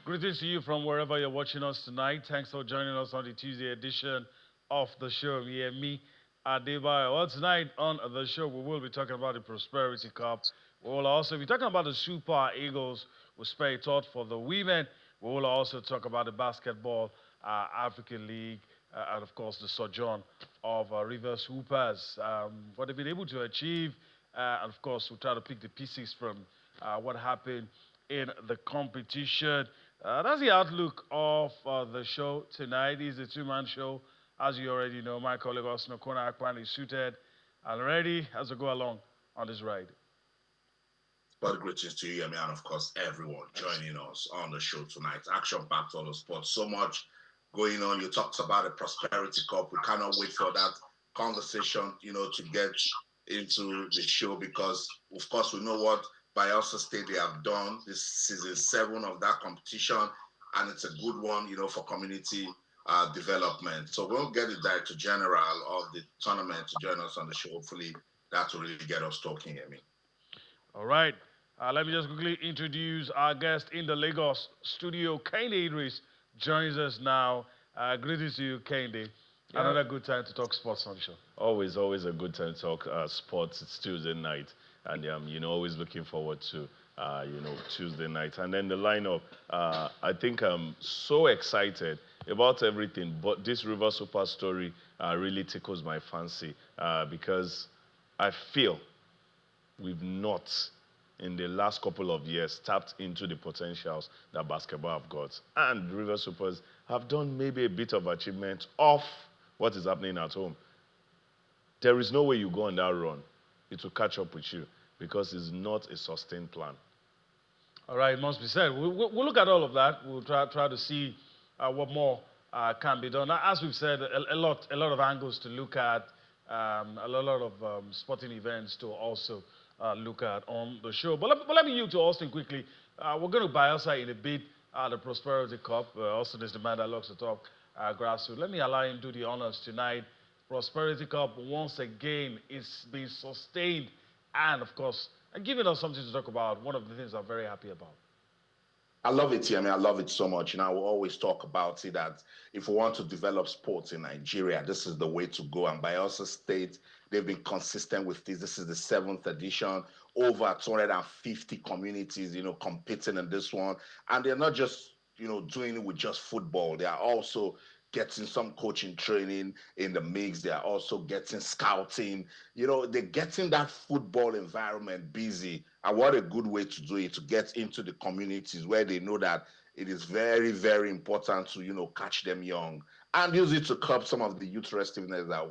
Greetings to you from wherever you're watching us tonight. Thanks for joining us on the Tuesday edition of the show. Yeah, me, Adebayo. Well, tonight on the show, we will be talking about the Prosperity Cup. We will also be talking about the Super Eagles. We'll spare a thought for the women. We will also talk about the Basketball African League and, of course, the sojourn of Rivers Hoopers. What they've been able to achieve. And, of course, we'll try to pick the pieces from what happened in the competition. That's the outlook of the show tonight. It's a two-man show. As you already know, my colleague Osno Kona Akpan is suited and ready as we go along on this ride. But greetings to you, Yemi, and of course, everyone joining us on the show tonight. Action-packed all the sports. So much going on. You talked about the Prosperity Cup. We cannot wait for that conversation, to get into the show because, of course, we know what Bayelsa State they have done. This season 7 of that competition, and it's a good one, for community development. So we'll get the Director General of the tournament to join us on the show. Hopefully, that will really get us talking, Yemi. All right. Let me just quickly introduce our guest in the Lagos studio. Kende Idris joins us now. Greetings to you, Kende. Yeah. Another good time to talk sports on the show. Always a good time to talk sports. It's Tuesday night, and always looking forward to Tuesday night. And then the lineup. I think I'm so excited about everything, but this River Super story really tickles my fancy because I feel we've not, in the last couple of years, tapped into the potentials that basketball have got. And River Supers have done maybe a bit of achievement off what is happening at home. There is no way you go on that run. It will catch up with you because it's not a sustained plan. All right, it must be said. We'll look at all of that. We'll try to see what more can be done. As we've said, a lot of angles to look at, a lot of sporting events to also look at on the show. But let me yield to Austin quickly. We're going to buy outside in a bit the Prosperity Cup. Austin is the man that loves to talk grassroots. Let me allow him to do the honors tonight. Prosperity Cup once again is being sustained and, of course, giving us something to talk about. One of the things I'm very happy about. I love it, I love it so much. I will always talk about it that if we want to develop sports in Nigeria, this is the way to go. And Bayelsa State, they've been consistent with this. This is the 7th edition. Over 250 communities, competing in this one. And they're not just, doing it with just football. They are also getting some coaching training in the mix. They are also getting scouting. They're getting that football environment busy. And what a good way to do it, to get into the communities where they know that it is very, very important to, catch them young and use it to curb some of the youth restiveness that,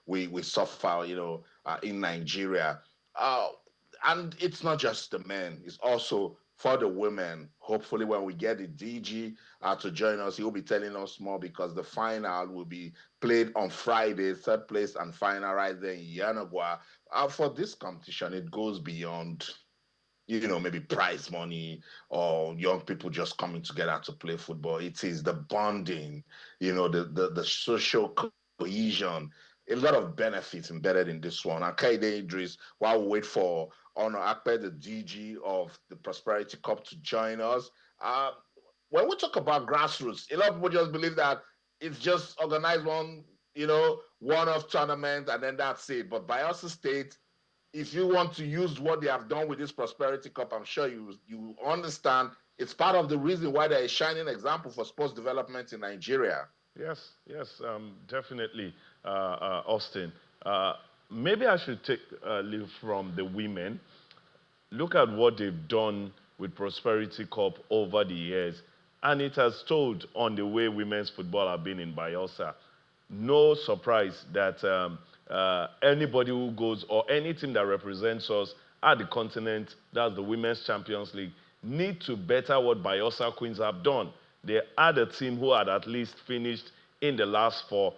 we suffer, in Nigeria. And it's not just the men, it's also for the women. Hopefully when we get the DG to join us, he'll be telling us more because the final will be played on Friday, 3rd place and final right there in Yanagwa. For this competition, it goes beyond, maybe prize money or young people just coming together to play football. It is the bonding, the social cohesion, a lot of benefits embedded in this one. And Kaide Idris, while we wait for Honor Akpe, the DG of the Prosperity Cup, to join us. When we talk about grassroots, a lot of people just believe that it's just organized one-off tournament and then that's it. But Bayelsa State, if you want to use what they have done with this Prosperity Cup, I'm sure you understand it's part of the reason why they're a shining example for sports development in Nigeria. Yes, definitely, Austin. Maybe I should take a leave from the women. Look at what they've done with Prosperity Cup over the years, and it has told on the way women's football have been in Bayelsa. No surprise that anybody who goes or any team that represents us at the continent, that's the Women's Champions League, need to better what Bayelsa Queens have done. They had a team who had at least finished in the last 4,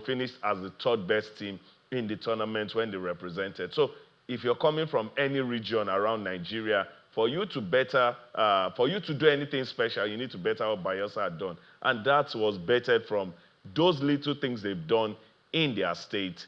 finished as the 3rd best team in the tournament when they represented. So if you're coming from any region around Nigeria, for you to do anything special, you need to better what Bayelsa had done. And that was bettered from those little things they've done in their state,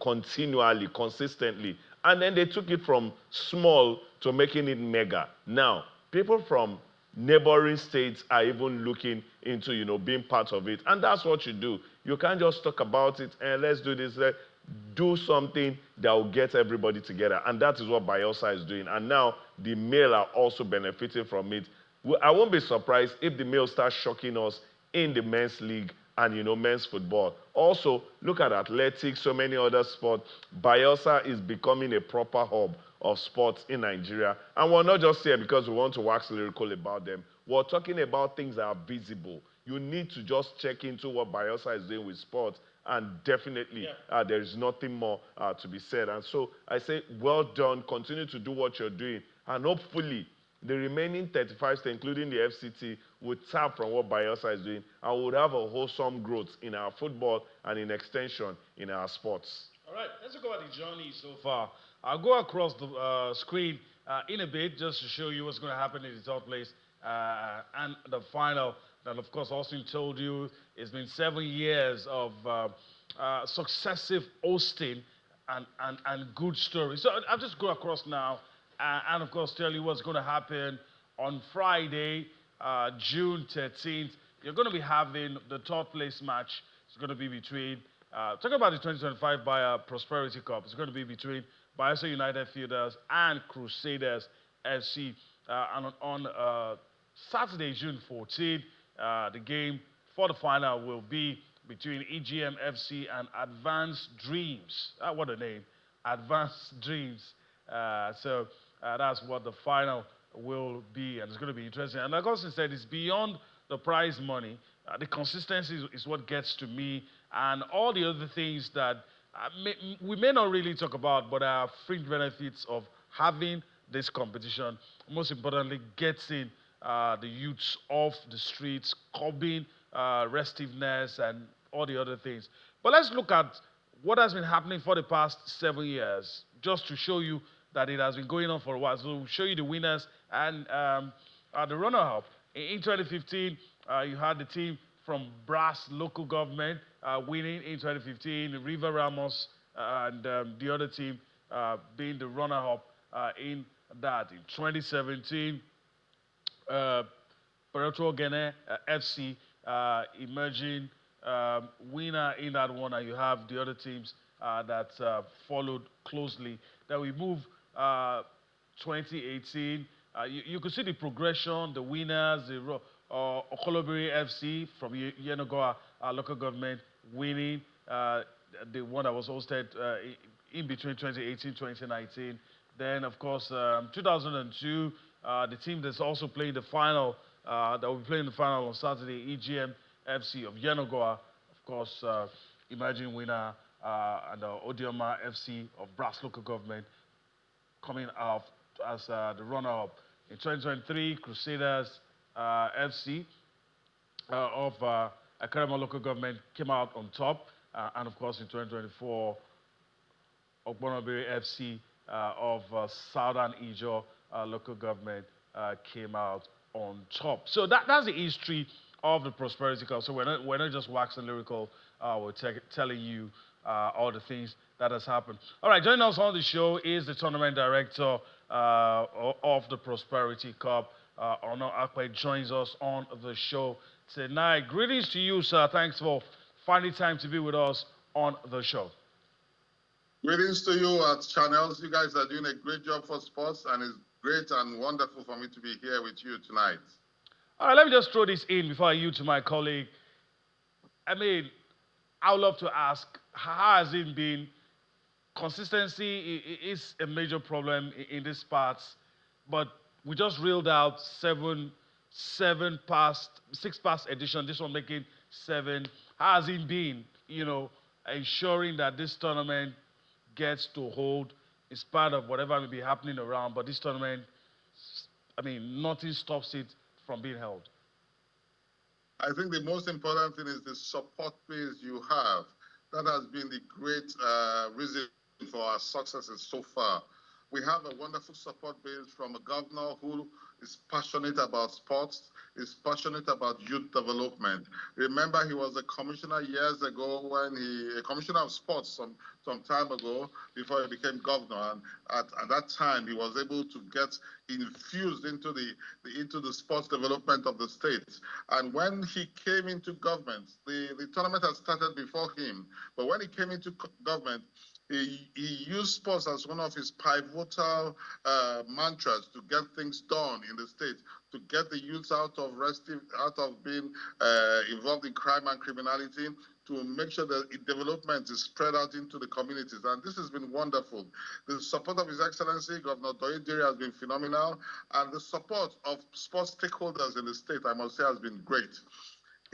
continually, consistently. And then they took it from small to making it mega. Now, people from Neighboring states are even looking into, being part of it. And that's what you do. You can't just talk about it and let's do this. Do something that will get everybody together. And that is what Bielsa is doing. And now the male are also benefiting from it. I won't be surprised if the male starts shocking us in the men's league and, men's football. Also, look at athletics, so many other sports. Bielsa is becoming a proper hub of sports in Nigeria. And we're not just here because we want to wax lyrical about them. We're talking about things that are visible. You need to just check into what Bielsa is doing with sports, and definitely there is nothing more to be said. And so I say, well done. Continue to do what you're doing. And hopefully, the remaining 35 states, including the FCT, would tap from what Bielsa is doing and would have a wholesome growth in our football and in extension in our sports. All right, let's talk about the journey so far. I'll go across the screen in a bit just to show you what's going to happen in the third place and the final. That, of course, Austin told you it's been 7 years of successive hosting and good stories. So I'll just go across now and, of course, tell you what's going to happen on Friday, June 13th. You're going to be having the third place match. It's going to be between, talking about the 2025 Prosperity Cup, it's going to be between Bayelsa United Fielders and Crusaders FC. And on Saturday, June 14th, the game for the final will be between EGM FC and Advanced Dreams. What a name, Advanced Dreams. So that's what the final will be, and it's going to be interesting. And like Austin said, it's beyond the prize money. The consistency is what gets to me, and all the other things that we may not really talk about, but are fringe benefits of having this competition. Most importantly, getting the youths off the streets, curbing restiveness and all the other things. But let's look at what has been happening for the past 7 years, just to show you that it has been going on for a while. So we'll show you the winners and the runner-up. In 2015, you had the team from Brass local government winning in 2015, River Ramos and the other team being the runner-up in that. In 2017, Peretro Gene FC emerging winner in that one, and you have the other teams that followed closely. Then we move 2018. You could see the progression, the winners, the Okolobiri FC from Yenagoa local government winning the one that was hosted in between 2018 and 2019. Then, of course, 2002, the team that's also playing the final, that will be playing the final on Saturday, EGM FC of Yenagoa, of course, emerging winner, and Odioma FC of Brass local government coming out as the runner-up. In 2023, Crusaders FC of Akarama local government came out on top. And of course, in 2024, Ogbonobiri FC of Southern Ijo local government came out on top. So that's the history of the Prosperity Cup. So we're not just waxing lyrical, we're telling you all the things that has happened. All right, joining us on the show is the tournament director of the Prosperity Cup. Ono Akpe joins us on the show tonight. Greetings to you, sir. Thanks for finding time to be with us on the show. Greetings to you at Channels. You guys are doing a great job for sports, and it's great and wonderful for me to be here with you tonight. All right, let me just throw this in before I yield to my colleague. I mean, I would love to ask, how has it been? Consistency is a major problem in these parts, but we just reeled out six past edition, this one making 7. How has it been, ensuring that this tournament gets to hold in spite of whatever may be happening around, but this tournament, I mean, nothing stops it from being held? I think the most important thing is the support base you have. That has been the great reason for our successes so far. We have a wonderful support base from a governor who is passionate about sports, is passionate about youth development. Remember, he was a commissioner years ago a commissioner of sports some time ago before he became governor. And at that time, he was able to get infused into the sports development of the state. And when he came into government, the tournament had started before him. But when he came into government, he used sports as one of his pivotal mantras to get things done in the state, to get the youths out of being involved in crime and criminality, to make sure that development is spread out into the communities. And this has been wonderful. The support of His Excellency, Governor Doidiri, has been phenomenal. And the support of sports stakeholders in the state, I must say, has been great.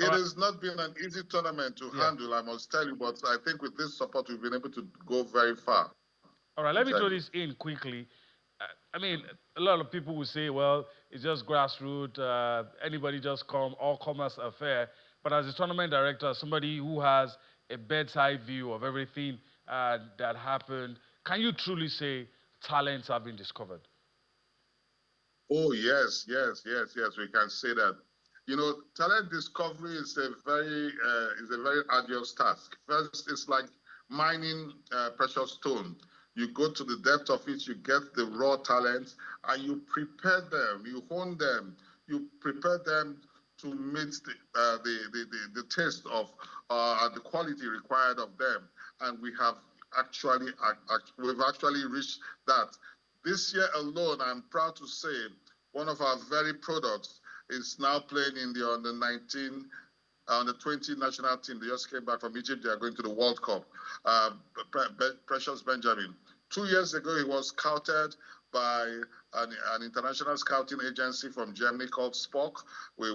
It has not been an easy tournament to handle, I must tell you, but I think with this support, we've been able to go very far. All right, let me throw this in quickly. I mean, a lot of people will say, well, it's just grassroots, anybody just come, all commerce affair. But as a tournament director, somebody who has a bedside view of everything that happened, can you truly say talents have been discovered? Oh, yes, we can say that. You know, talent discovery is a very arduous task. First, it's like mining precious stone. You go to the depth of it, you get the raw talent, and you prepare them, you hone them, you prepare them to meet the taste of the quality required of them. And we have we've actually reached that. This year alone, I'm proud to say, one of our very products is now playing in the under-19, under-20 national team. They just came back from Egypt. They are going to the World Cup. Precious Benjamin. 2 years ago, he was scouted by an international scouting agency from Germany called Spock. We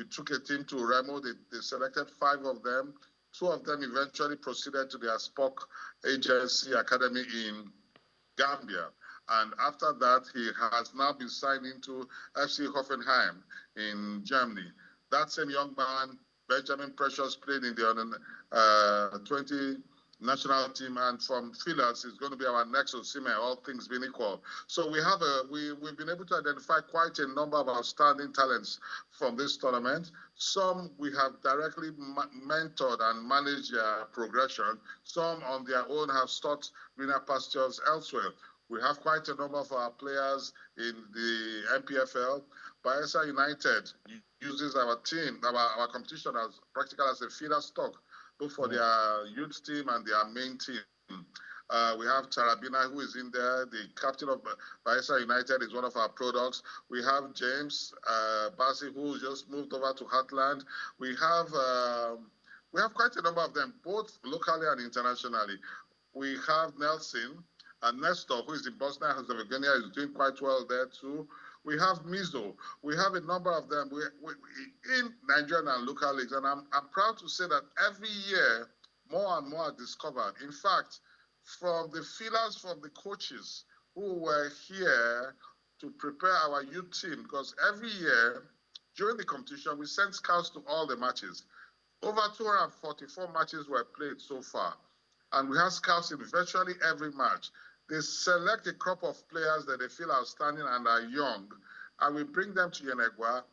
took a team to Remo. They selected 5 of them. 2 of them eventually proceeded to their Spock agency academy in Gambia. And after that, he has now been signed into FC Hoffenheim in Germany. That same young man, Benjamin Precious, played in the 20 national team, and from Philas is going to be our next Osimhen, all things being equal. So we've been able to identify quite a number of outstanding talents from this tournament. Some we have directly mentored and managed their progression. Some on their own have sought greener pastures elsewhere. We have quite a number of our players in the MPFL. Bayelsa United uses our team, our competition as practical as a feeder stock, both for their youth team and their main team. We have Tarabina, who is in there. The captain of Bayelsa United is one of our products. We have James Bassi, who just moved over to Heartland. We have quite a number of them, both locally and internationally. We have Nelson and Nestor, who is in Bosnia and Herzegovina, is doing quite well there too. We have Mizo. We have a number of them in Nigeria and local leagues. And I'm proud to say that every year, more and more are discovered. In fact, from the feelers, from the coaches who were here to prepare our youth team, because every year during the competition, we send scouts to all the matches. Over 244 matches were played so far. And we have scouts in virtually every match. They select a crop of players that they feel outstanding and are young, and we bring them to Yenegua.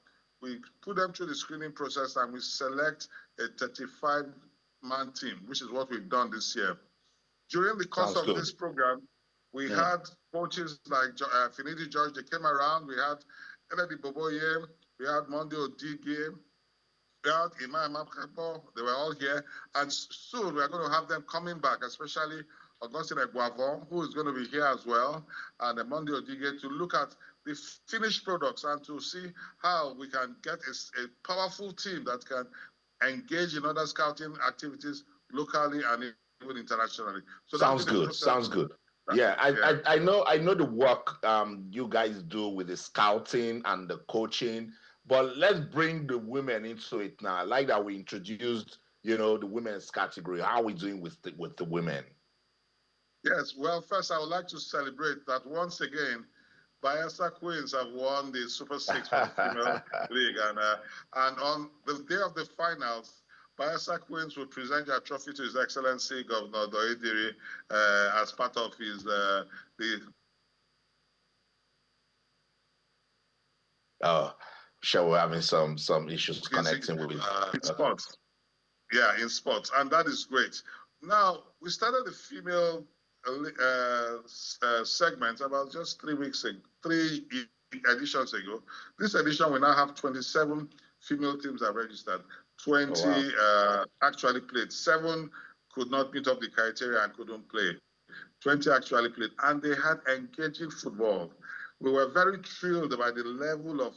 We put them through the screening process, and we select a 35-man team, which is what we've done this year. During the course of this program, we had coaches like Finidi George. They came around. We had Eledi Boboye. We had Monday Odige. We had Imam Abkabo. They were all here. And soon we are going to have them coming back, especially Augustine Eguavon, who is going to be here as well, and Monday Odige, to look at the finished products and to see how we can get a powerful team that can engage in other scouting activities locally and even internationally. So sounds good. Sounds good. Yeah, I know the work you guys do with the scouting and the coaching, but let's bring the women into it now. I like that we introduced, the women's category. How are we doing with the women? Yes, well, first I would like to celebrate that once again, Bayelsa Queens have won the Super 6 for the female league. And on the day of the finals, Bayelsa Queens will present their trophy to His Excellency Governor Doidiri as part of his the Sure, we're having some issues connecting with. In sports. Yeah, in sports, and that is great. Now we started the female segment about just 3 weeks ago, editions ago. This edition we now have 27 female teams are registered. 20 actually played. 7 could not meet up the criteria and couldn't play. 20 actually played, and they had engaging football. We were very thrilled by the level of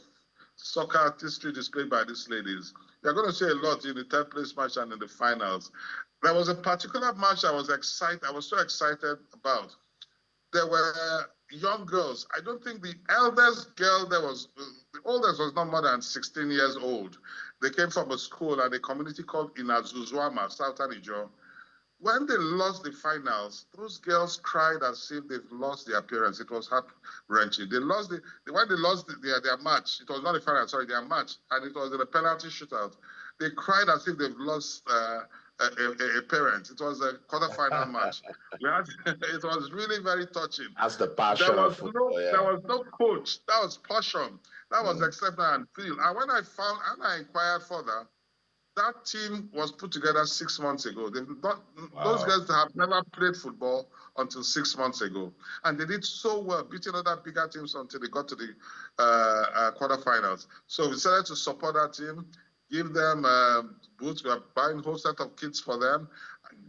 soccer artistry displayed by these ladies. They're going to say a lot in the third place match and in the finals. There was a particular match I was so excited about. There were young girls. I don't think the eldest girl the oldest was not more than 16 years old. They came from a school at a community called Inazuzwama, Southern Ijo. When they lost the finals, those girls cried as if they've lost their parents. It was heart-wrenching. When they lost their match, it was not a final, sorry, their match, and it was in a penalty shootout. They cried as if they've lost a parent. It was a quarterfinal match. It was really very touching. That's the passion of football. There was no coach. That was passion. That was acceptance and feel. And when I inquired further, that team was put together 6 months ago. Those guys have never played football until 6 months ago. And they did so well, beating other bigger teams until they got to the quarterfinals. So we decided to support that team, give them boots. We are buying a whole set of kits for them,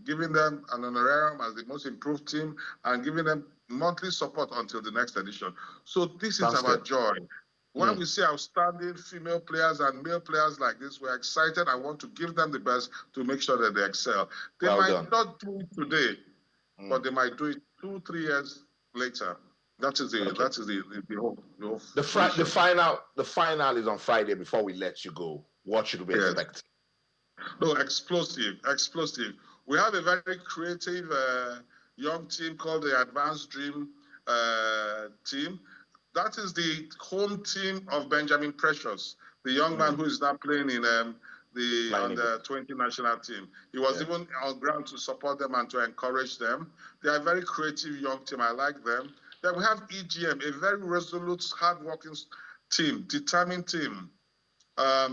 giving them an honorarium as the most improved team, and giving them monthly support until the next edition. So this is our joy. When we see outstanding female players and male players like this, we're excited and want to give them the best to make sure that they excel. They might not do it today, but they might do it 2-3 years later. That is the hope. The final is on Friday. Before we let you go, what should we expect? No, explosive. We have a very creative young team called the Advanced Dream team. That is the home team of Benjamin Precious, the young man who is now playing in the under-20 national team. He was even on ground to support them and to encourage them. They are a very creative young team. I like them. Then we have EGM, a very resolute, hard-working team, determined team.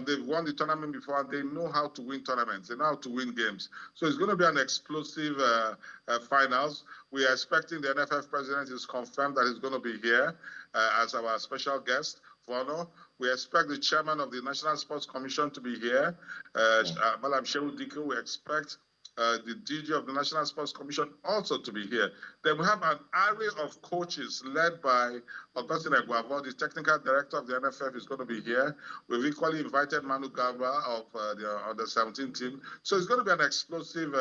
They've won the tournament before, and they know how to win tournaments. They know how to win games. So it's going to be an explosive finals. We are expecting the NFF president is confirmed that he's going to be here as our special guest for honor. We expect the chairman of the National Sports Commission to be here, Malam Shehu Diko. We expect the DG of the National Sports Commission also to be here. Then we have an array of coaches led by Augustine Eguavo, the technical director of the NFF is going to be here. We've equally invited Manu Garba of the under-17 team. So it's going to be an explosive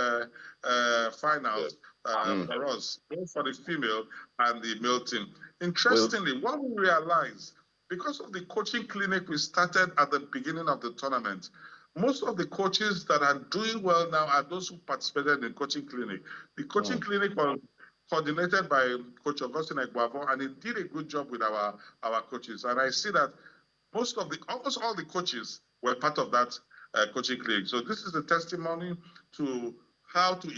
finals for us, both for the female and the male team. Interestingly, what we realized, because of the coaching clinic we started at the beginning of the tournament, most of the coaches that are doing well now are those who participated in the coaching clinic. The coaching clinic was coordinated by Coach Augustine Eguavo, and he did a good job with our coaches. And I see that almost all the coaches were part of that coaching clinic. So this is a testimony to how to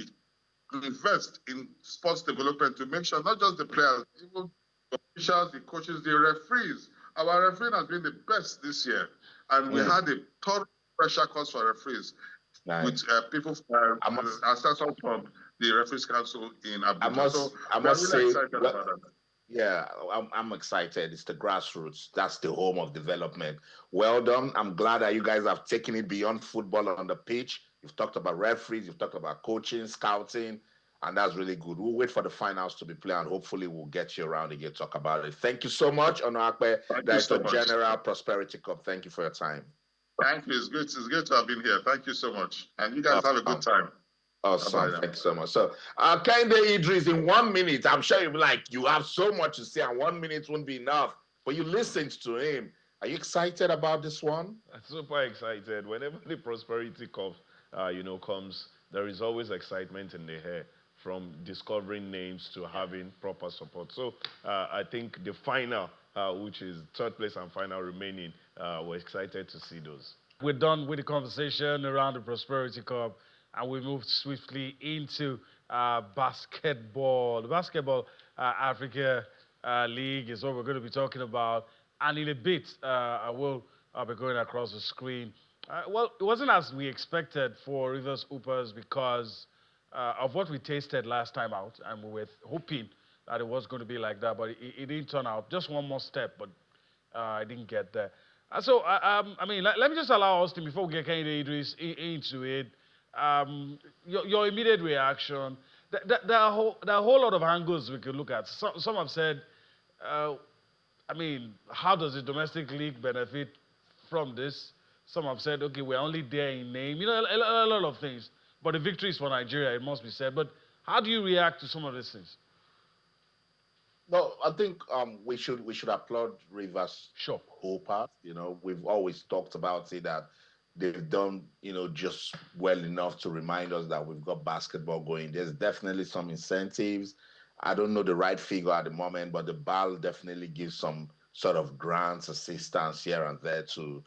invest in sports development to make sure not just the players, even the officials, the coaches, the referees. Our referee has been the best this year, and we had a thorough pressure course for referees with people assessors from the Referees Council in Abuja. I must say, yeah, I'm excited. It's the grassroots. That's the home of development. Well done. I'm glad that you guys have taken it beyond football on the pitch. You've talked about referees, you've talked about coaching, scouting, and that's really good. We'll wait for the finals to be played, and hopefully we'll get you around again to talk about it. Thank you so much, Onoakpe, Director General, Prosperity Cup. Thank you for your time. Thank you. It's good to have been here. Thank you so much. And you guys have a good time. Awesome. Thank you so much. So, Kehinde Idris, in 1 minute, I'm sure you'll be like, you have so much to say, and 1 minute won't be enough. But you listened to him. Are you excited about this one? I'm super excited. Whenever the Prosperity Cup, comes, there is always excitement in the air, from discovering names to having proper support. So I think the final, which is third place and final remaining, we're excited to see those. We're done with the conversation around the Prosperity Cup, and we move swiftly into basketball. The Basketball Africa League is what we're going to be talking about. And in a bit, I will be going across the screen. Well, it wasn't as we expected for Rivers Hoopers because of what we tasted last time out, and we were hoping that it was going to be like that, but it didn't turn out. Just one more step, but I didn't get there. I mean, let me just allow Austin, before we get Kennedy Idris into it, your immediate reaction. There are a whole lot of angles we could look at. Some have said, uh, I mean, how does the domestic league benefit from this? Some have said, okay, we're only there in name. You know, a lot of things. But the victory is for Nigeria, it must be said. But how do you react to some of these things? No, I think we should applaud Rivers Sure. Hoopers. We've always talked about it that they've done just well enough to remind us that we've got basketball going. There's definitely some incentives. I don't know the right figure at the moment, but the BAL definitely gives some sort of grants, assistance here and there to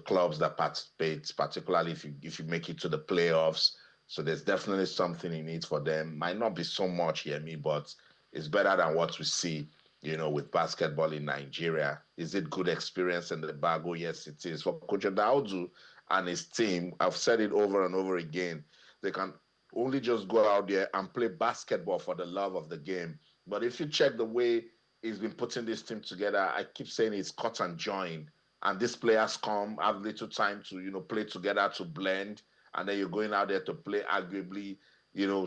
clubs that participate, particularly if you make it to the playoffs. So there's definitely something in it for them. Might not be so much here, me, but it's better than what we see, with basketball in Nigeria. Is it good experience in the bag? Oh, yes, it is. For Coach Daudu and his team, I've said it over and over again, they can only just go out there and play basketball for the love of the game. But if you check the way he's been putting this team together, I keep saying it's cut and join. And these players have little time to, play together, to blend. And then you're going out there to play arguably,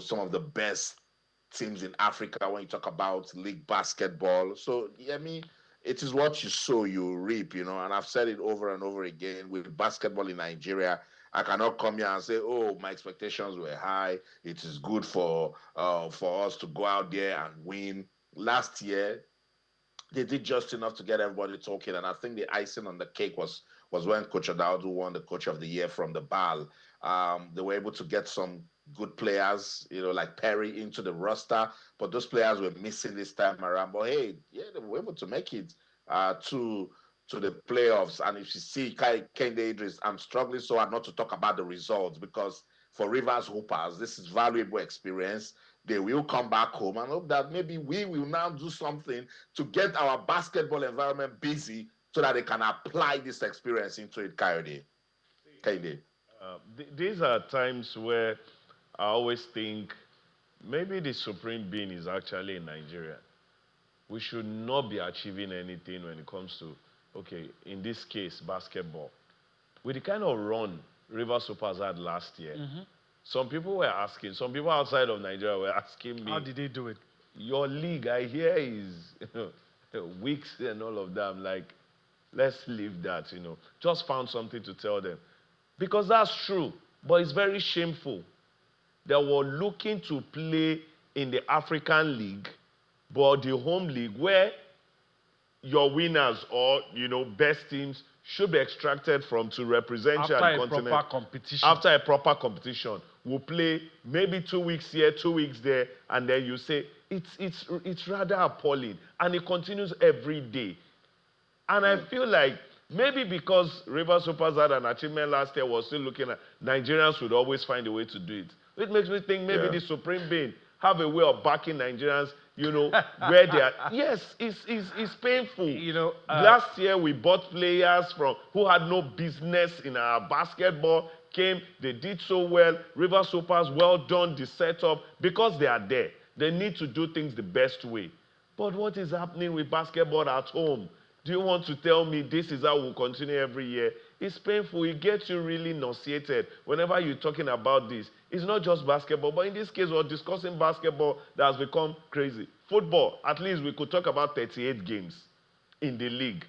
some of the best teams in Africa when you talk about league basketball. So, yeah, I mean, it is what you sow, you reap, and I've said it over and over again with basketball in Nigeria. I cannot come here and say, oh, my expectations were high. It is good for us to go out there and win. Last year, they did just enough to get everybody talking, and I think the icing on the cake was when Coach Adaudu won the Coach of the Year from the BAL. They were able to get some good players, like Perry, into the roster, but those players were missing this time around. But hey, yeah, they were able to make it to the playoffs. And if you see Kende Idris, I'm struggling so hard not to talk about the results, because for Rivers Hoopers, this is valuable experience. They will come back home and hope that maybe we will now do something to get our basketball environment busy so that they can apply this experience into it, Kende. These are times where I always think maybe the supreme being is actually in Nigeria. We should not be achieving anything when it comes to, okay, in this case, basketball. With the kind of run Rivers Supers had last year, some people outside of Nigeria were asking me, how did they do it? Your league, I hear, is weeks and all of that. I'm like, let's leave that, Just found something to tell them. Because that's true, but it's very shameful. They were looking to play in the African League, but the home league, where your winners or, best teams should be extracted from to represent you After at the a continent. proper competition. After a proper competition. We'll play maybe 2 weeks here, 2 weeks there, and then you say, it's rather appalling. And it continues every day. And I feel like maybe because Rivers Supers had an achievement last year, was still looking at Nigerians would always find a way to do it. It makes me think maybe the Supreme Being have a way of backing Nigerians, where they are. Yes, it's painful. Last year we bought players who had no business in our basketball, came, they did so well. Rivers Supers, well done, the setup, because they are there. They need to do things the best way. But what is happening with basketball at home? Do you want to tell me this is how we'll continue every year? It's painful. It gets you really nauseated whenever you're talking about this. It's not just basketball, but in this case, we're discussing basketball that has become crazy. Football, at least we could talk about 38 games in the league.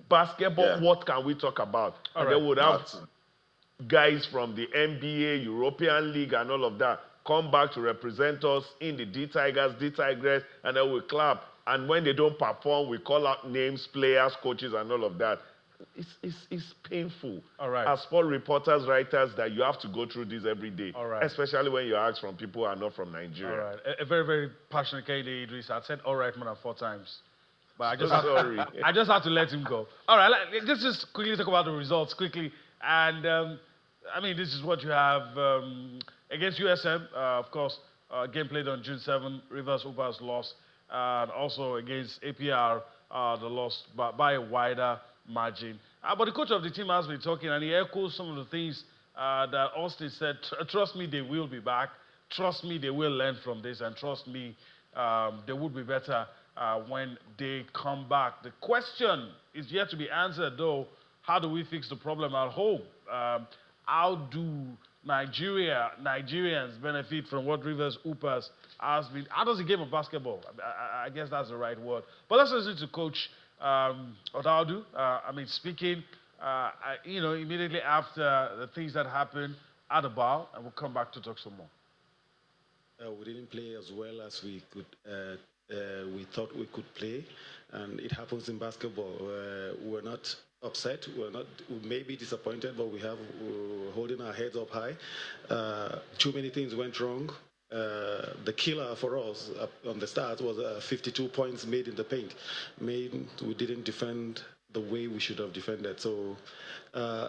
Basketball, what can we talk about? And they would have guys from the NBA, European League, and all of that come back to represent us in the D-Tigers, D-Tigress, and then we clap. And when they don't perform, we call out names, players, coaches, and all of that. It's painful. All right. As sport reporters, writers, that you have to go through this every day. All right. Especially when you ask from people who are not from Nigeria. All right. A very, very passionate Kende Idris. I said all right more than 4 times. But I just, sorry. I just have to let him go. All right. Let's just quickly talk about the results quickly. And, I mean, this is what you have against USM. Of course, game played on June 7. Rivers Hoopers lost. And also against APR, the loss by a wider margin. But the coach of the team has been talking, and he echoes some of the things that Austin said. Trust me, they will be back. Trust me, they will learn from this, and trust me, they would be better when they come back. The question is yet to be answered, though. How do we fix the problem at home? How do Nigerians benefit from what Rivers Hoopers has been? How does the game of basketball? I guess that's the right word. But let's listen to Coach Odaudu. Speaking, immediately after the things that happened at the bar, and we'll come back to talk some more. We didn't play as well as we could. We thought we could play, and it happens in basketball. We're not upset. We may be disappointed, but we're holding our heads up high. Too many things went wrong. The killer for us on the start was 52 points made in the paint. We didn't defend the way we should have defended. So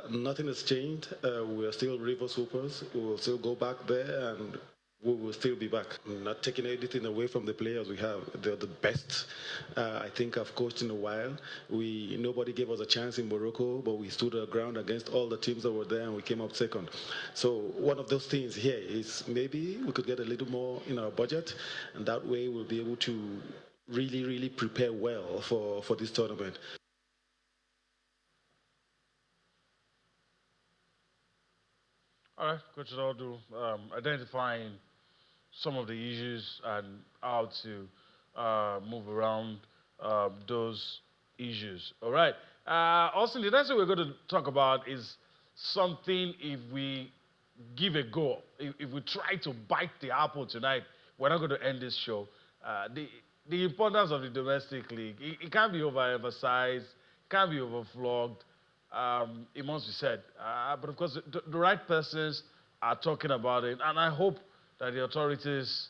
nothing has changed. We are still Rivers Hoopers. We will still go back there, and we will still be back. Not taking anything away from the players we have. They're the best I think I've coached in a while. Nobody gave us a chance in Morocco, but we stood our ground against all the teams that were there, and we came up second. So one of those things here is maybe we could get a little more in our budget, and that way we'll be able to really, really prepare well for this tournament. All right, Coach Odaudu, identifying some of the issues and how to move around those issues. All right. Austin, the next thing we're going to talk about is something if we give a go, if we try to bite the apple tonight, we're not going to end this show. The importance of the domestic league, it can't be overemphasized, it can't be overflogged. It must be said. But of course, the right persons are talking about it, and I hope that the authorities,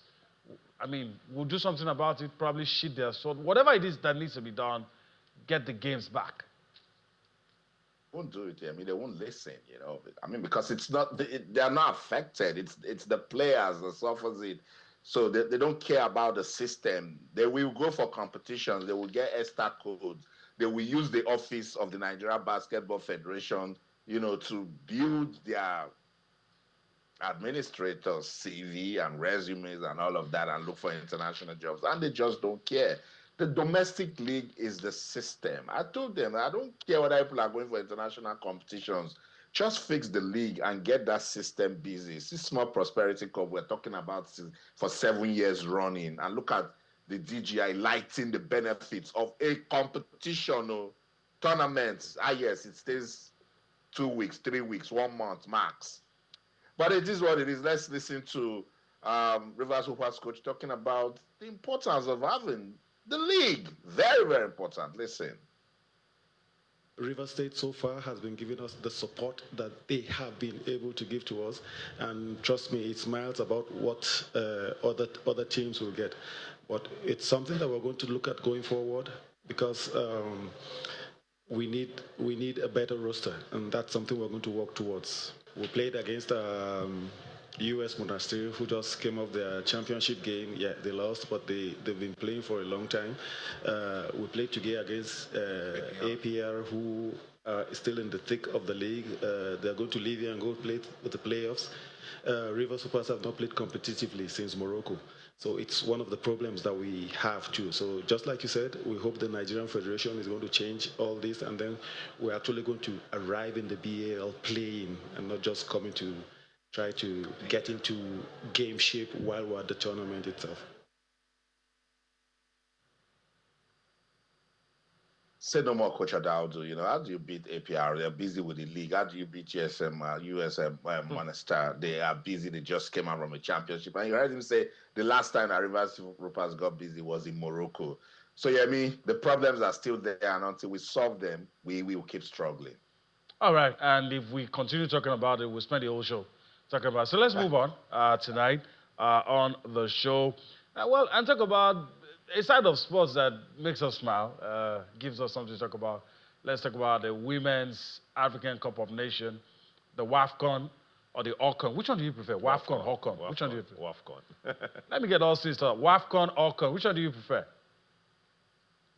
will do something about it, probably sheath their sword. Whatever it is that needs to be done, get the games back. Won't do it. They won't listen. Because it's not they are not affected. It's the players that suffers it. So they don't care about the system. They will go for competitions. They will get extra codes. They will use the office of the Nigeria Basketball Federation, to build their administrators' CV and resumes and all of that, and look for international jobs. And they just don't care. The domestic league is the system. I told them, I don't care whether people are going for international competitions. Just fix the league and get that system busy. This Small Prosperity Cup we're talking about for 7 years running. And look at the DGI lighting the benefits of a competition, tournaments. Yes, it stays 2 weeks, 3 weeks, 1 month max. But it is what it is. Let's listen to Rivers Hoopers coach talking about the importance of having the league. Very, very important. Listen. River State so far has been giving us the support that they have been able to give to us, and trust me, it's miles about what other teams will get. But it's something that we're going to look at going forward, because we need a better roster, and that's something we're going to work towards. We played against US Monastir, who just came off their championship game. Yeah, they lost, but they've been playing for a long time. We played together against APR, who are still in the thick of the league. They're going to leave here and go play with the playoffs. Rivers Hoopers have not played competitively since Morocco. So it's one of the problems that we have too. So just like you said, we hope the Nigerian Federation is going to change all this, and then we're actually going to arrive in the BAL playing and not just coming to try to get into game shape while we're at the tournament itself. Say no more, Coach Odaudu. How do you beat APR? They're busy with the league. How do you beat GSM, USM, Monastir? They are busy. They just came out from a championship. And you heard him say the last time that Rivers Hoopers got busy was in Morocco. So, the problems are still there, and until we solve them, we will keep struggling. All right, and if we continue talking about it, we'll spend the whole show talking about it. So let's move on tonight on the show. And talk about a side of sports that makes us smile, gives us something to talk about. Let's talk about the Women's African Cup of Nations, the WAFCON or the OCON. Which one do you prefer? WAFCON, OCON. Which one do you prefer? WAFCON. Let me get all things started. WAFCON, OCON. Which one do you prefer?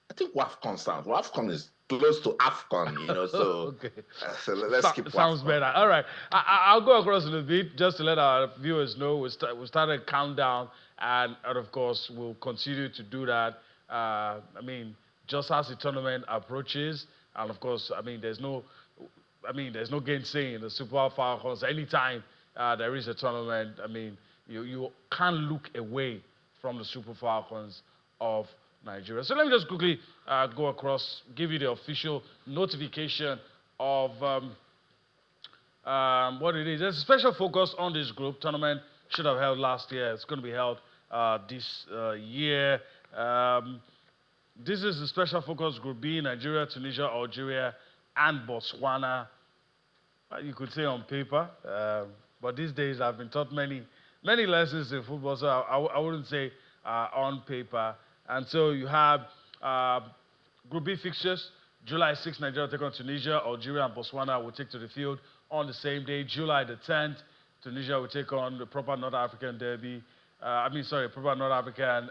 I think WAFCON sounds. WAFCON is close to AFCON, so, Okay. so let's keep Sounds WAFCON. better. All right. I'll go across a little bit just to let our viewers know we started countdown, and of course we'll continue to do that. Just as the tournament approaches, and of course, there's no gainsaying the Super Falcons. Anytime there is a tournament, you can't look away from the Super Falcons of Nigeria. So let me just quickly go across, give you the official notification of what it is. There's a special focus on this group. Tournament should have held last year. It's going to be held this year. This is the special focus group B: Nigeria, Tunisia, Algeria, and Botswana. You could say on paper, but these days I've been taught many lessons in football, so I wouldn't say on paper. And so you have Group B fixtures. July 6th, Nigeria will take on Tunisia. Algeria and Botswana will take to the field on the same day. July the 10th, Tunisia will take on the proper North African derby. Proper North African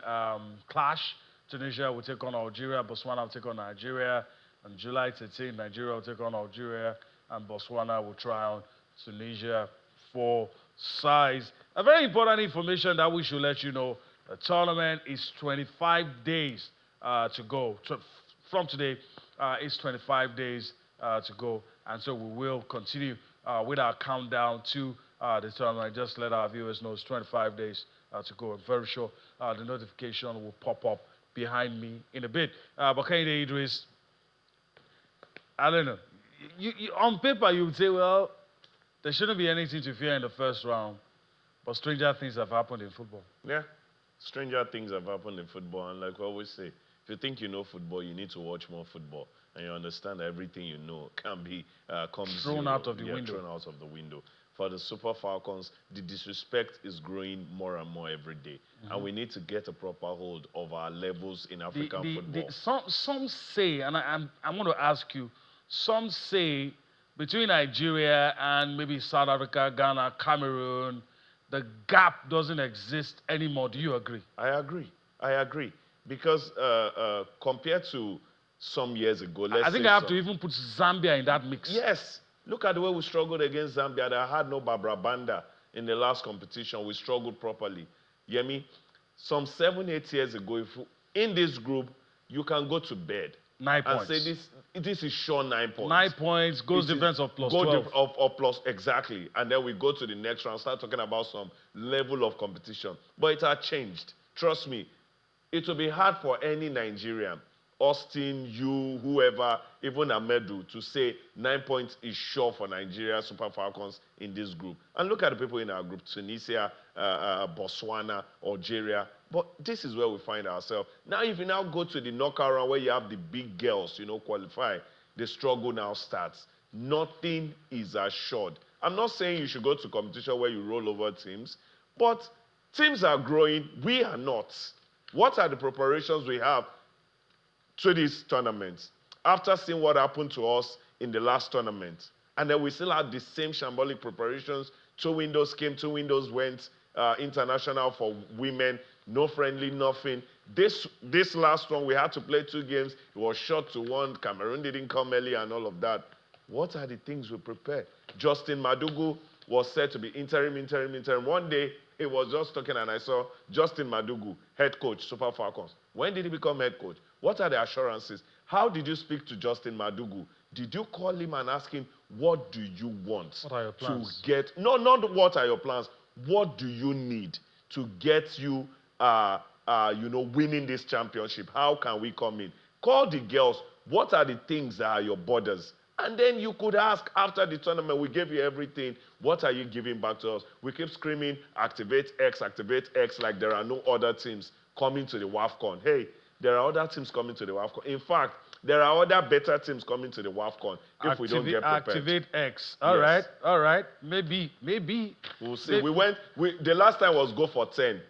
clash. Tunisia will take on Algeria. Botswana will take on Nigeria. On July 13th, Nigeria will take on Algeria, and Botswana will try on Tunisia for size. A very important information that we should let you know: the tournament is 25 days to go. From today, it's 25 days to go, and so we will continue with our countdown to the tournament. Just let our viewers know it's 25 days to go. I'm very sure the notification will pop up behind me in a bit. But Kehinde Idris, I don't know. You, on paper, you would say, well, there shouldn't be anything to fear in the first round, but stranger things have happened in football. Yeah, stranger things have happened in football, and like we always say, if you think you know football, you need to watch more football, and you understand that everything you know can be thrown out of the window. Thrown out of the window. For the Super Falcons, the disrespect is growing more and more every day, and we need to get a proper hold of our levels in African football. Some say, and I want to ask you, some say between Nigeria and maybe South Africa, Ghana, Cameroon, the gap doesn't exist anymore. Do you agree? I agree. Because compared to some years ago, I think I have to even put Zambia in that mix. Yes. Look at the way we struggled against Zambia. They had no Barbara Banda in the last competition. We struggled properly. Yemi, some 7-8 years ago, in this group, you can go to bed 9 points. And say this is sure 9 points. 9 points, goals difference of plus 12. Of plus, exactly. And then we go to the next round, start talking about some level of competition. But it has changed. Trust me, it will be hard for any Nigerian, Austin, you, whoever, even Amedu, to say 9 points is sure for Nigeria Super Falcons in this group. And look at the people in our group: Tunisia, Botswana, Algeria. But this is where we find ourselves. Now, if you now go to the knockout round where you have the big girls, qualify, the struggle now starts. Nothing is assured. I'm not saying you should go to competition where you roll over teams, but teams are growing. We are not. What are the preparations we have to this tournament? After seeing what happened to us in the last tournament, and then we still have the same shambolic preparations. 2 windows came, 2 windows went. International for women, no friendly, nothing. This last one, we had to play 2 games. It was short to 1. Cameroon didn't come early and all of that. What are the things we prepare? Justin Madugu was said to be interim. One day, he was just talking and I saw Justin Madugu, head coach, Super Falcons. When did he become head coach? What are the assurances? How did you speak to Justin Madugu? Did you call him and ask him, what do you want what are your plans? to get? No, not what are your plans. What do you need to get you, winning this championship? How can we come in? Call the girls. What are the things that are your borders? And then you could ask after the tournament, we gave you everything. What are you giving back to us? We keep screaming, activate X, like there are no other teams coming to the WAFCON. Hey, there are other teams coming to the WAFCON. In fact, there are other better teams coming to the WAFCON if we don't get prepared. Activate X. All right. Maybe. We'll see. The last time was go for 10.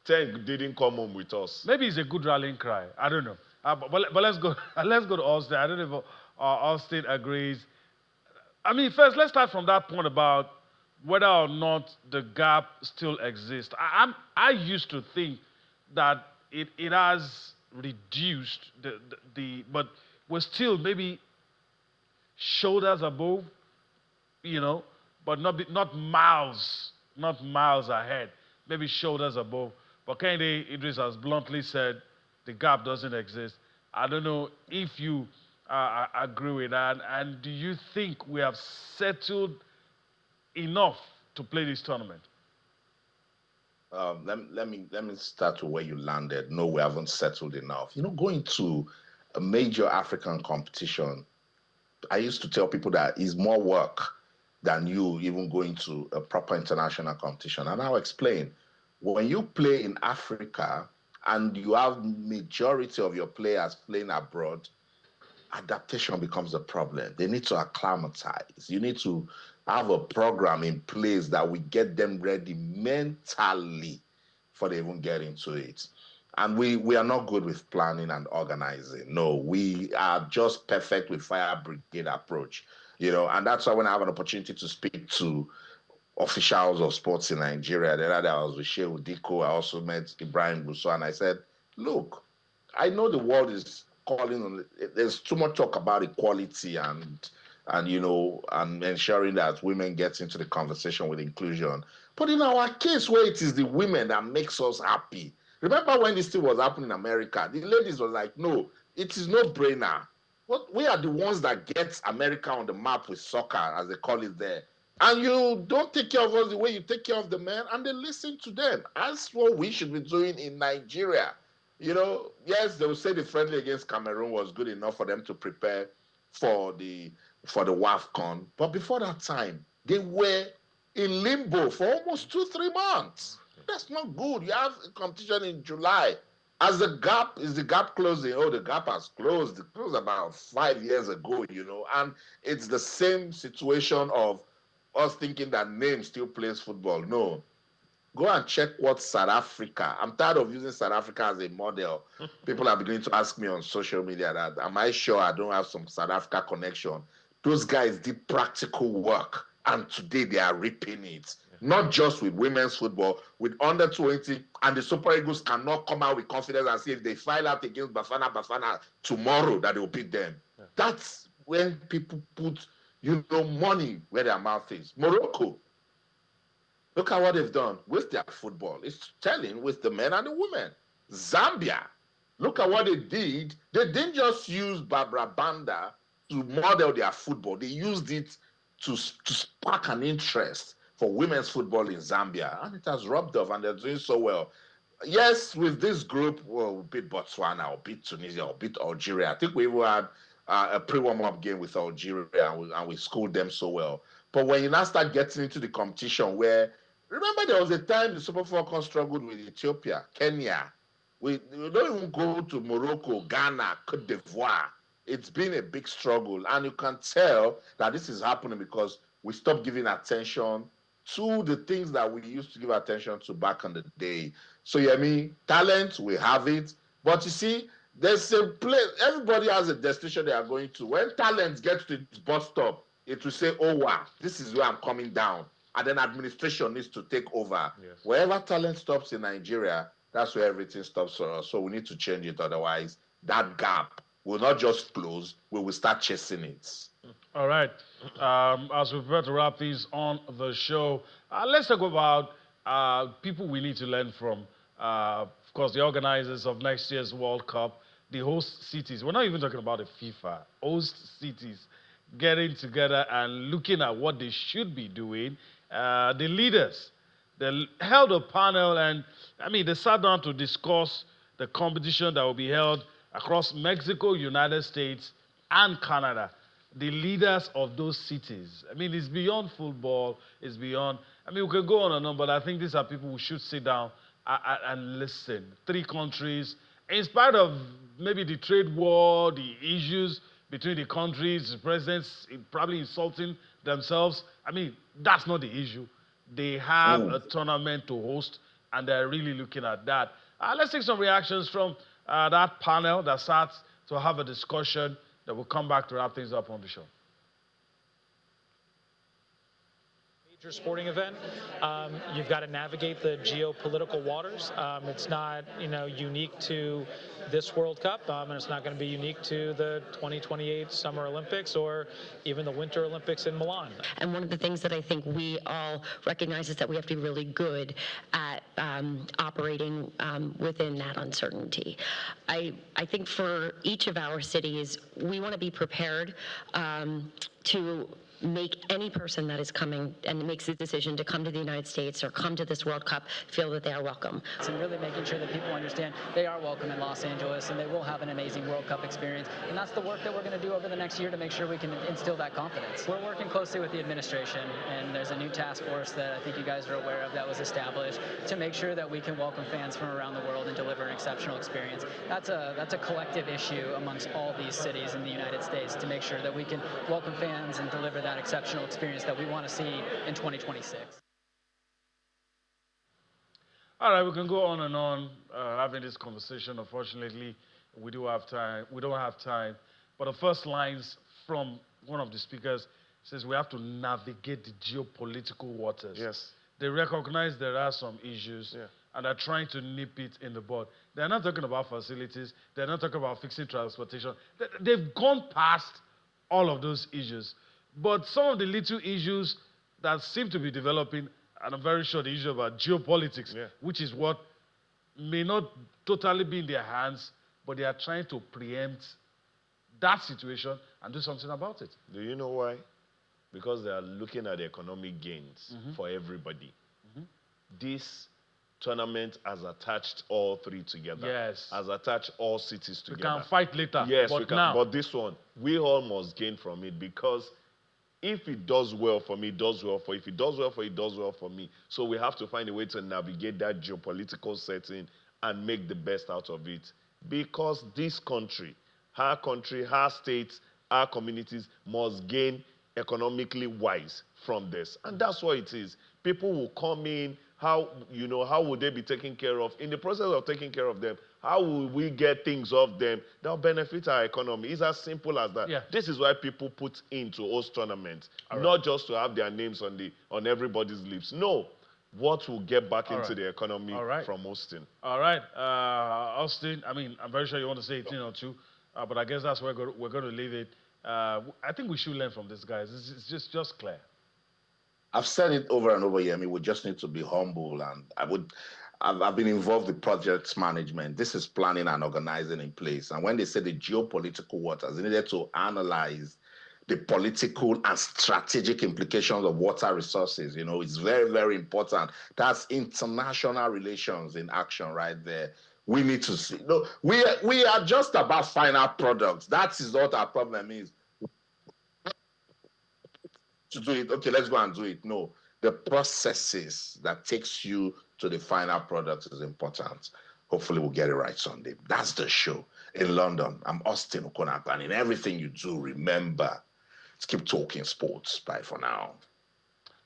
10 didn't come home with us. Maybe it's a good rallying cry. I don't know. But let's go. Let's go to Austin. I don't know if Austin agrees. First, let's start from that point about whether or not the gap still exists. I used to think that it has reduced, but we're still maybe shoulders above, you know, but not miles ahead, maybe shoulders above. But Kende Idris has bluntly said the gap doesn't exist. I don't know if you agree with that, and do you think we have settled enough to play this tournament? Let me start with where you landed. No, we haven't settled enough. Going to a major African competition, I used to tell people that is more work than you even going to a proper international competition. And I'll explain. When you play in Africa and you have majority of your players playing abroad, adaptation becomes a problem. They need to acclimatize. You need to have a program in place that will get them ready mentally before they even get into it. And we are not good with planning and organizing. No, we are just perfect with fire brigade approach. And that's why when I have an opportunity to speak to officials of sports in Nigeria, the other day I was with Shehu Diko, I also met Ibrahim Busso, and I said, look, I know the world is calling on. There's too much talk about equality and ensuring that women get into the conversation with inclusion. But in our case, where it is the women that makes us happy. Remember when this thing was happening in America? The ladies were like, no, it is no brainer. We are the ones that get America on the map with soccer, as they call it there. And you don't take care of us the way you take care of the men, and they listen to them. That's what we should be doing in Nigeria. Yes, they will say the friendly against Cameroon was good enough for them to prepare for the WAFCON. But before that time, they were in limbo for almost 2-3 months. That's not good. You have a competition in July. Is the gap closing? Oh, the gap has closed. It closed about 5 years ago, and it's the same situation of us thinking that name still plays football. No. Go and check what South Africa. I'm tired of using South Africa as a model. People are beginning to ask me on social media that, am I sure I don't have some South Africa connection? Those guys did practical work, and today they are reaping it. Not just with women's football, with under 20, and the Super Eagles cannot come out with confidence and say if they file out against Bafana tomorrow that they will beat them. Yeah. That's when people put, money where their mouth is. Morocco. Look at what they've done with their football. It's telling with the men and the women. Zambia, look at what they did. They didn't just use Barbara Banda to model their football. They used it to spark an interest for women's football in Zambia. And it has rubbed off, and they're doing so well. Yes, with this group, we'll beat Botswana, or beat Tunisia, or beat Algeria. I think we even had a pre-warm-up game with Algeria, and we schooled them so well. But when you now start getting into the competition where, remember there was a time the Super Falcons struggled with Ethiopia, Kenya. We don't even go to Morocco, Ghana, Cote d'Ivoire. It's been a big struggle. And you can tell that this is happening because we stopped giving attention to the things that we used to give attention to back in the day. So, talent, we have it. But you see, there's a place, everybody has a destination they are going to. When talent gets to its bus stop, it will say, oh, wow, this is where I'm coming down. And then administration needs to take over. Yes. Wherever talent stops in Nigeria, that's where everything stops for us. So we need to change it. Otherwise, that gap will not just close, we will start chasing it. All right. As we prepare to wrap things on the show, let's talk about people we need to learn from. Of course, the organizers of next year's World Cup, the host cities. We're not even talking about the FIFA. Host cities getting together and looking at what they should be doing. The leaders, they held a panel, and they sat down to discuss the competition that will be held across Mexico, United States, and Canada. The leaders of those cities. It's beyond football. It's beyond. We could go on and on, but I think these are people who should sit down and listen. 3 countries, in spite of maybe the trade war, the issues between the countries, the presidents probably insulting themselves. That's not the issue. They have a tournament to host, and they're really looking at that. Let's take some reactions from that panel that sat to have a discussion that will come back to wrap things up on the show. Sporting event. You've got to navigate the geopolitical waters. It's not, unique to this World Cup, and it's not going to be unique to the 2028 Summer Olympics or even the Winter Olympics in Milan. And one of the things that I think we all recognize is that we have to be really good at operating within that uncertainty. I think for each of our cities, we want to be prepared to make any person that is coming and makes the decision to come to the United States or come to this World Cup feel that they are welcome. And really making sure that people understand they are welcome in Los Angeles and they will have an amazing World Cup experience. And that's the work that we're going to do over the next year to make sure we can instill that confidence. We're working closely with the administration, and there's a new task force that I think you guys are aware of that was established to make sure that we can welcome fans from around the world and deliver an exceptional experience. That's a collective issue amongst all these cities in the United States to make sure that we can welcome fans and deliver that exceptional experience that we want to see in 2026. All right, we can go on and on having this conversation. Unfortunately, we don't have time. But the first lines from one of the speakers says we have to navigate the geopolitical waters. Yes. They recognize there are some issues, and are trying to nip it in the bud. They're not talking about facilities. They're not talking about fixing transportation. They've gone past all of those issues. But some of the little issues that seem to be developing, and I'm very sure the issue about geopolitics, which is what may not totally be in their hands, but they are trying to preempt that situation and do something about it. Do you know why? Because they are looking at the economic gains for everybody. This tournament has attached all three together. Yes. Has attached all cities together. We can fight later. Yes, but we can. Now, but this one, we all must gain from it, because if it does well for me, it does well for you. If it does well for you, it does well for me. So we have to find a way to navigate that geopolitical setting and make the best out of it. Because this country, our states, our communities must gain economically wise from this. And that's what it is. People will come in. How would they be taken care of? In the process of taking care of them, how will we get things off them that will benefit our economy? It's as simple as that. Yeah. This is why people put into host tournaments, not just to have their names on everybody's lips. No, what will get back into the economy from hosting. All right, Austin, I'm very sure you want to say a thing or two, but I guess that's where we're going to leave it. I think we should learn from these guys. It's just clear. I've said it over and over here. We just need to be humble, and I've been involved in project management. This is planning and organizing in place. And when they say the geopolitical waters, they needed to analyze the political and strategic implications of water resources. It's very, very important. That's international relations in action right there. We need to see. No, we are just about final products. That is what our problem is. To do it, okay, let's go and do it. No, the processes that takes you to the final product is important. Hopefully we'll get it right Sunday. That's the show in London. I'm Austin Okonakpa, and in everything you do, remember, let's keep talking sports. Bye for now.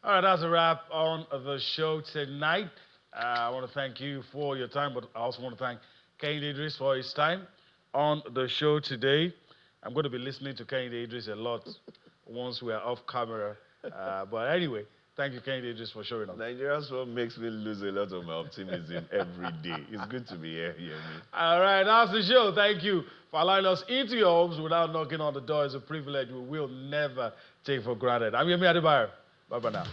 All right, that's a wrap on the show tonight. I want to thank you for your time, but I also want to thank Kehinde Idris for his time on the show today. I'm going to be listening to Kehinde Idris a lot once we are off camera. But anyway, thank you, Kehinde Idris, for showing up. Nigeria's what makes me lose a lot of my optimism every day. It's good to be here. All right, that's the show. Thank you for allowing us into your homes without knocking on the door. It's a privilege we will never take for granted. I'm Yemi Adebayo. Bye-bye now.